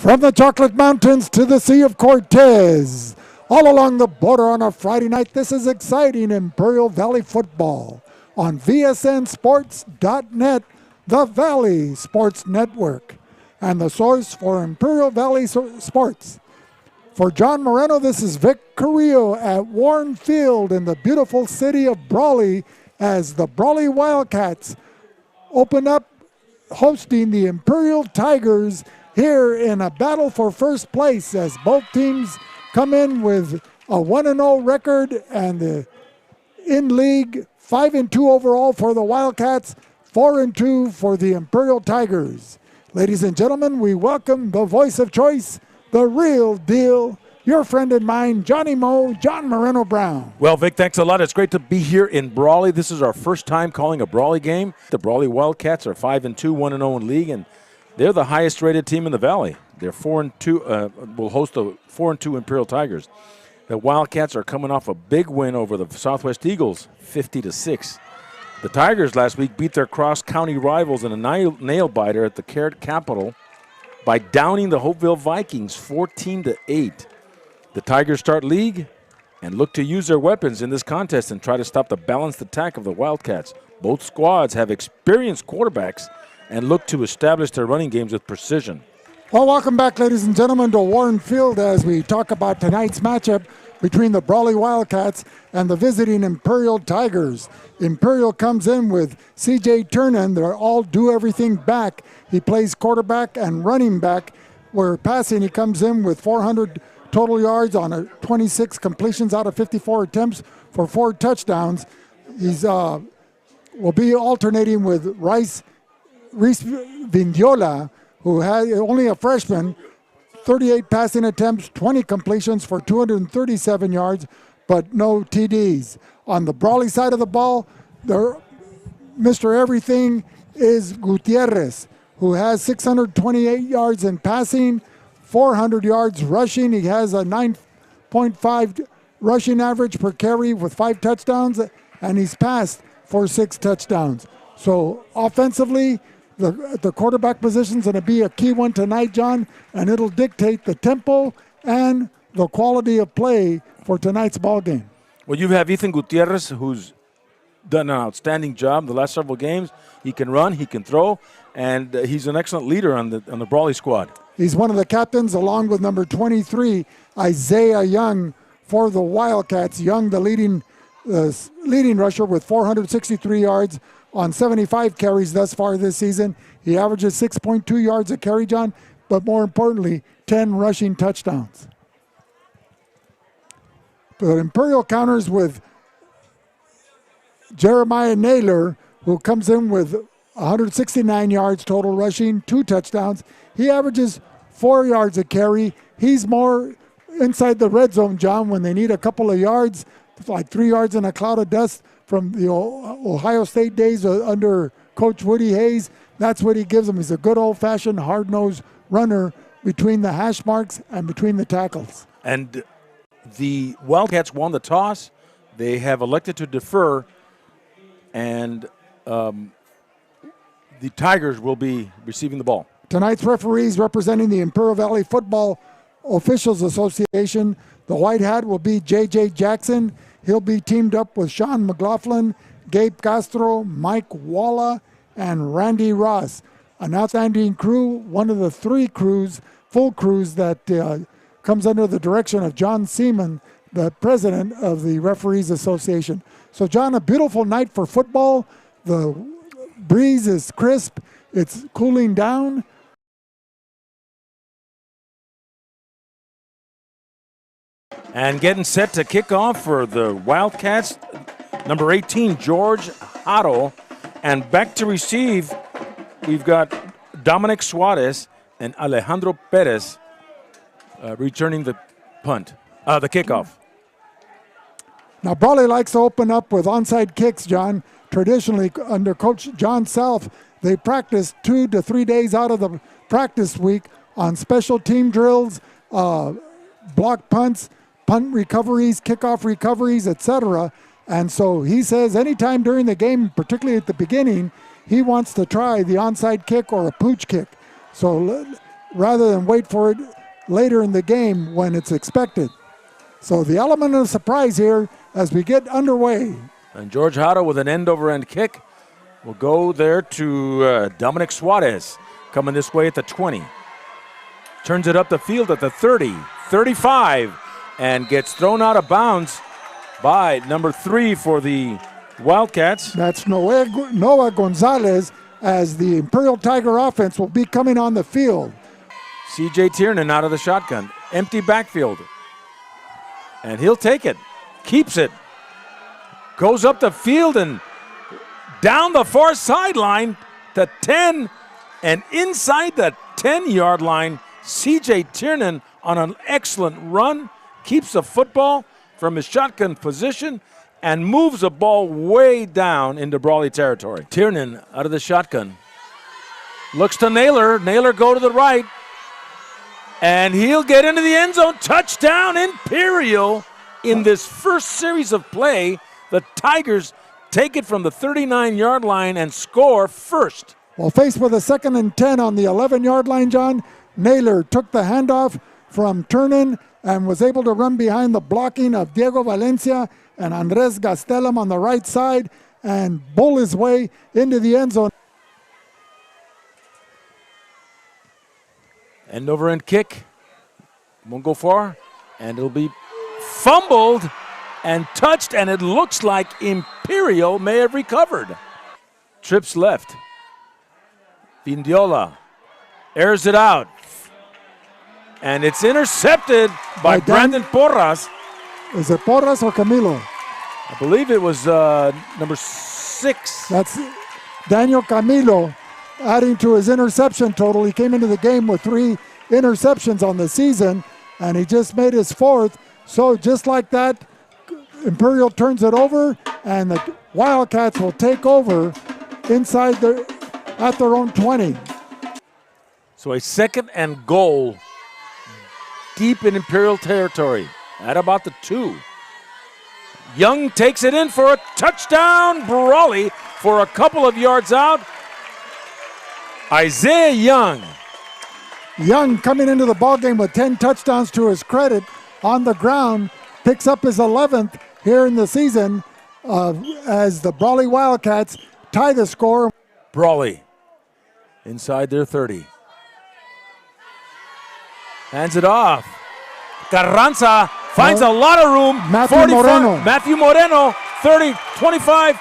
From the Chocolate Mountains to the Sea of Cortez, all along the border on a Friday night, this is exciting Imperial Valley football on VSNSports.net, the Valley Sports Network, and the source for Imperial Valley sports. For John Moreno, this is Vic Carrillo at Warne Field in the beautiful city of Brawley as the Brawley Wildcats open up hosting the Imperial Tigers here in a battle for first place as both teams come in with a 1-0 record and the in-league 5-2 overall for the Wildcats, 4-2 for the Imperial Tigers. Ladies and gentlemen, we welcome the voice of choice, the real deal, your friend and mine, Johnny Moe, John Moreno Brown. Well, Vic, thanks a lot. It's great to be here in Brawley. This is our first time calling a Brawley game. The Brawley Wildcats are 5-2, 1-0 in league, and they're the highest-rated team in the Valley. They're 4-2. Will host the 4-2 Imperial Tigers. The Wildcats are coming off a big win over the Southwest Eagles, 50-6. The Tigers last week beat their cross-county rivals in a nail-biter at the Carrot Capital by downing the Hopeville Vikings 14-8. The Tigers start league and look to use their weapons in this contest and try to stop the balanced attack of the Wildcats. Both squads have experienced quarterbacks and look to establish their running games with precision. Well, welcome back, ladies and gentlemen, to Warne Field as we talk about tonight's matchup between the Brawley Wildcats and the visiting Imperial Tigers. Imperial comes in with C.J. Turnan. They're all do-everything back. He plays quarterback and running back, where passing he comes in with 400 total yards on 26 completions out of 54 attempts for 4 touchdowns. He's will be alternating with Reese Vindiola, who had only a freshman, 38 passing attempts, 20 completions for 237 yards, but no TDs. On the Brawley side of the ball, Mr. Everything is Gutierrez, who has 628 yards in passing, 400 yards rushing. He has a 9.5 rushing average per carry with 5 touchdowns, and he's passed for 6 touchdowns. So offensively, the quarterback position is going to be a key one tonight, John, and it'll dictate the tempo and the quality of play for tonight's ball game. Well, you have Ethan Gutierrez, who's done an outstanding job the last several games. He can run, he can throw, and he's an excellent leader on the Brawley squad. He's one of the captains, along with number 23, Isaiah Young, for the Wildcats. Young, the leading rusher with 463 yards on 75 carries thus far this season. He averages 6.2 yards a carry, John, but more importantly, 10 rushing touchdowns. But Imperial counters with Jeremiah Naylor, who comes in with 169 yards total rushing, 2 touchdowns. He averages 4 yards a carry. He's more inside the red zone, John, when they need a couple of yards, like 3 yards in a cloud of dust from the Ohio State days under Coach Woody Hayes. That's what he gives them. He's a good old-fashioned, hard-nosed runner between the hash marks and between the tackles. And the Wildcats won the toss. They have elected to defer, and the Tigers will be receiving the ball. Tonight's referees representing the Imperial Valley Football Officials Association. The white hat will be J.J. Jackson. He'll be teamed up with Sean McLaughlin, Gabe Castro, Mike Walla, and Randy Ross. An outstanding crew, one of the 3 full crews that comes under the direction of John Seaman, the president of the Referees Association. So, John, a beautiful night for football. The breeze is crisp. It's cooling down. And getting set to kick off for the Wildcats, number 18, George Haro. And back to receive, we've got Dominic Suarez and Alejandro Perez returning the kickoff. Now, Brawley likes to open up with onside kicks, John. Traditionally, under Coach John Self, they practice 2 to 3 days out of the practice week on special team drills, block punts, punt recoveries, kickoff recoveries, etc. And so he says anytime during the game, particularly at the beginning, he wants to try the onside kick or a pooch kick. So rather than wait for it later in the game when it's expected. So the element of surprise here as we get underway. And George Hara with an end-over-end kick will go there to Dominic Suarez, coming this way at the 20. Turns it up the field at the 30, 35, and gets thrown out of bounds by number 3 for the Wildcats. That's Noah Gonzalez, as the Imperial Tiger offense will be coming on the field. C.J. Tiernan out of the shotgun. Empty backfield. And he'll take it. Keeps it. Goes up the field and down the far sideline to 10. And inside the 10-yard line, C.J. Tiernan on an excellent run. Keeps the football from his shotgun position and moves the ball way down into Brawley territory. Tiernan out of the shotgun. Looks to Naylor. Naylor go to the right. And he'll get into the end zone. Touchdown, Imperial. In this first series of play, the Tigers take it from the 39-yard line and score first. Well, faced with a 2nd and 10 on the 11-yard line, John, Naylor took the handoff from Tiernan and was able to run behind the blocking of Diego Valencia and Andres Gastelum on the right side and bull his way into the end zone. End over end kick. Won't go far. And it'll be fumbled and touched, and it looks like Imperial may have recovered. Trips left. Vindiola airs it out. And it's intercepted by Brandon Porras. Is it Porras or Camilo? I believe it was number 6. That's Daniel Camilo adding to his interception total. He came into the game with 3 interceptions on the season, and he just made his 4th. So just like that, Imperial turns it over, and the Wildcats will take over inside at their own 20. So a 2nd and goal deep in Imperial territory at about the 2. Young takes it in for a touchdown. Brawley for a couple of yards out. Isaiah Young. Young coming into the ballgame with 10 touchdowns to his credit on the ground, picks up his 11th here in the season as the Brawley Wildcats tie the score. Brawley inside their 30. Hands it off. Carranza finds a lot of room. Matthew Moreno, 30, 25,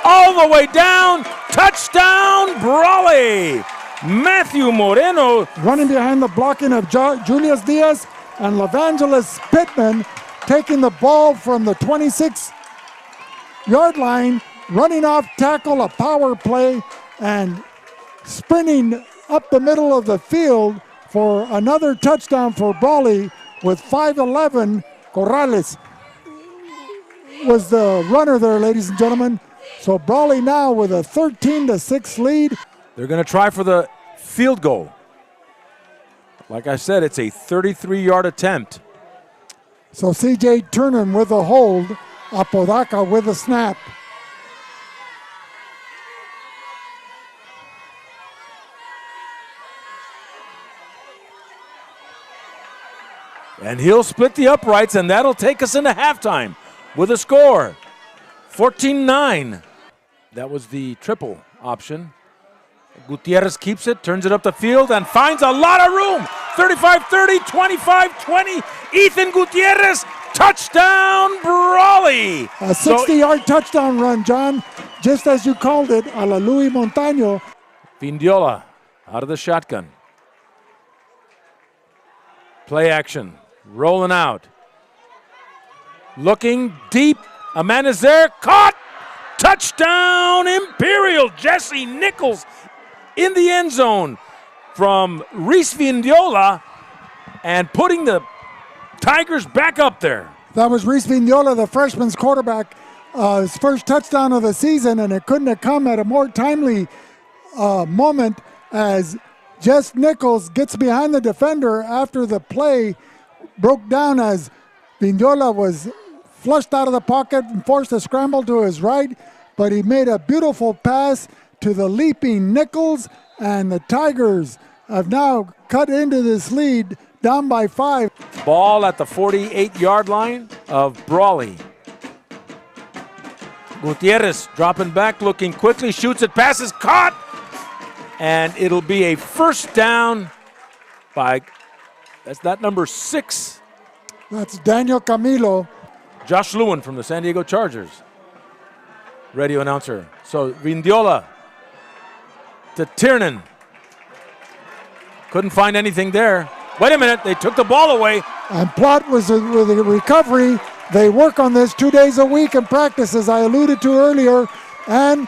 all the way down. Touchdown, Brawley. Matthew Moreno. Running behind the blocking of Julius Diaz and Levangelis Pittman, taking the ball from the 26-yard line, running off tackle, a power play, and sprinting up the middle of the field for another touchdown for Brawley with 5'11". Corrales was the runner there, ladies and gentlemen. So Brawley now with a 13-6 lead. They're going to try for the field goal. Like I said, it's a 33-yard attempt. So C.J. Tiernan with a hold, Apodaca with a snap. And he'll split the uprights, and that'll take us into halftime with a score, 14-9. That was the triple option. Gutierrez keeps it, turns it up the field, and finds a lot of room. 35-30, 25-20. Ethan Gutierrez, touchdown, Brawley. A 60-yard touchdown run, John, just as you called it, a la Louis Montaño. Vindiola out of the shotgun. Play action, rolling out. Looking deep, a man is there, caught. Touchdown, Imperial. Jesse Nichols in the end zone from Reese Vindiola and putting the Tigers back up there. That was Reese Vindiola, the freshman's quarterback, his first touchdown of the season, and it couldn't have come at a more timely moment as Jess Nichols gets behind the defender after the play broke down as Vindiola was flushed out of the pocket and forced to scramble to his right, but he made a beautiful pass to the leaping Nichols, and the Tigers have now cut into this lead, down by 5. Ball at the 48-yard line of Brawley. Gutierrez dropping back, looking quickly, shoots it, passes, caught, and it'll be a first down by, that's that number 6. That's Daniel Camilo. Josh Lewin from the San Diego Chargers. Radio announcer. So Vindiola to Tiernan. Couldn't find anything there. Wait a minute, they took the ball away. And Plott was with a recovery. They work on this 2 days a week in practice, as I alluded to earlier. And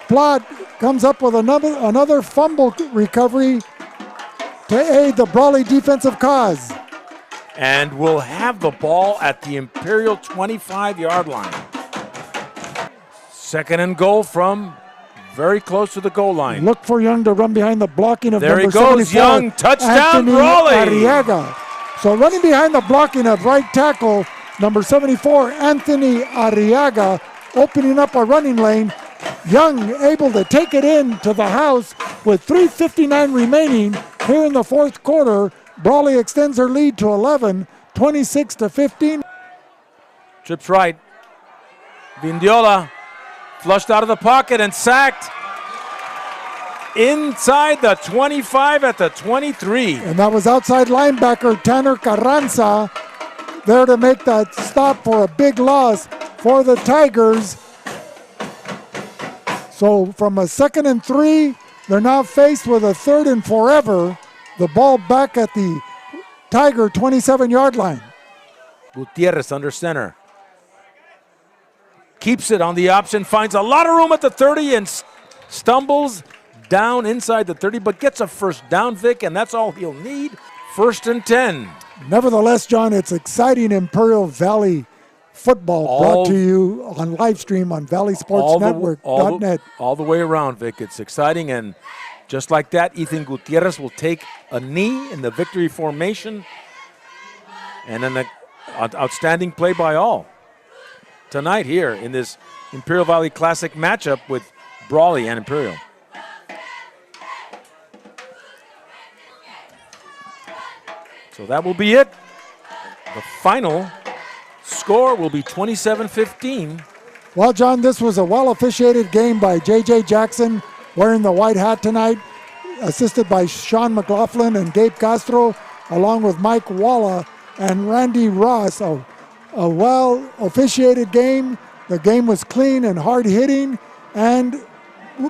Plott comes up with another fumble recovery to aid the Brawley defensive cause. And we'll have the ball at the Imperial 25-yard line. Second and goal from very close to the goal line. Look for Young to run behind the blocking of there number he goes, 74, Young, touchdown, Anthony Brawley. Arriaga. So running behind the blocking of right tackle, number 74, Anthony Arriaga, opening up a running lane. Young able to take it in to the house with 3:59 remaining here in the fourth quarter. Brawley extends their lead to 11, 26-15. Trips right. Vindiola flushed out of the pocket and sacked inside the 25 at the 23. And that was outside linebacker Tanner Carranza there to make that stop for a big loss for the Tigers. So from a 2nd and 3, they're now faced with a 3rd and forever. The ball back at the Tiger 27-yard line. Gutierrez under center. Keeps it on the option, finds a lot of room at the 30 and stumbles down inside the 30, but gets a first down, Vic, and that's all he'll need. 1st and 10. Nevertheless, John, it's exciting Imperial Valley football brought to you on live stream on ValleySportsNetwork.net. All the way around, Vic. It's exciting, and just like that, Ethan Gutierrez will take a knee in the victory formation, and then an outstanding play by all tonight here in this Imperial Valley Classic matchup with Brawley and Imperial. So that will be it. The final score will be 27-15. Well, John, this was a well-officiated game by J.J. Jackson, wearing the white hat tonight, assisted by Sean McLaughlin and Gabe Castro, along with Mike Walla and Randy Ross. A well-officiated game. The game was clean and hard-hitting, and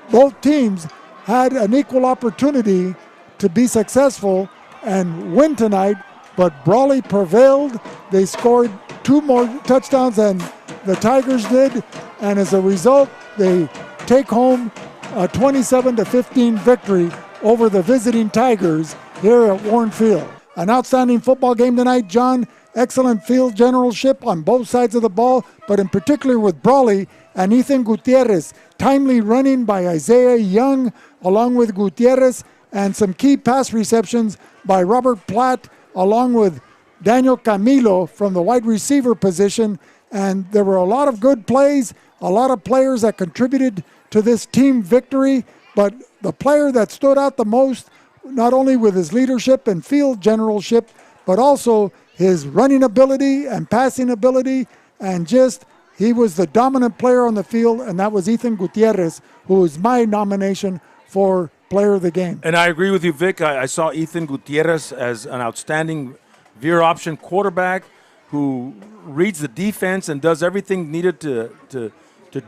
both teams had an equal opportunity to be successful and win tonight, but Brawley prevailed. They scored 2 more touchdowns than the Tigers did, and as a result, they take home a 27-15 victory over the visiting Tigers here at Warne Field. An outstanding football game tonight, John. Excellent field generalship on both sides of the ball, but in particular with Brawley and Ethan Gutierrez. Timely running by Isaiah Young along with Gutierrez, and some key pass receptions by Robert Plott along with Daniel Camilo from the wide receiver position. And there were a lot of good plays, a lot of players that contributed to this team victory, but the player that stood out the most, not only with his leadership and field generalship, but also his running ability and passing ability, and just he was the dominant player on the field, and that was Ethan Gutierrez, who is my nomination for player of the game. And I agree with you, Vic. I saw Ethan Gutierrez as an outstanding veer option quarterback who reads the defense and does everything needed to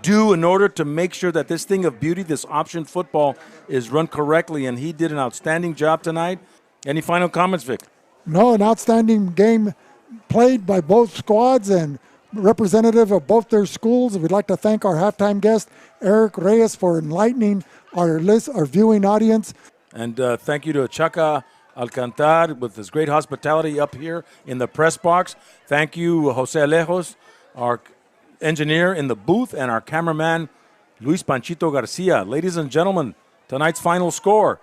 do in order to make sure that this thing of beauty, this option football, is run correctly, and he did an outstanding job tonight. Any final comments, Vic? No, an outstanding game played by both squads and representative of both their schools. We'd like to thank our halftime guest, Eric Reyes, for enlightening our viewing audience. And thank you to Chaka Alcantar with his great hospitality up here in the press box. Thank you, Jose Alejos, our engineer in the booth, and our cameraman, Luis Panchito Garcia. Ladies and gentlemen, tonight's final score,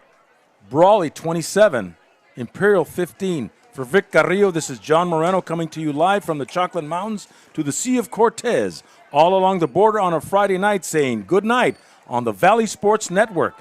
Brawley 27, Imperial 15. For Vic Carrillo, this is John Moreno coming to you live from the Chocolate Mountains to the Sea of Cortez, all along the border on a Friday night, saying good night on the Valley Sports Network.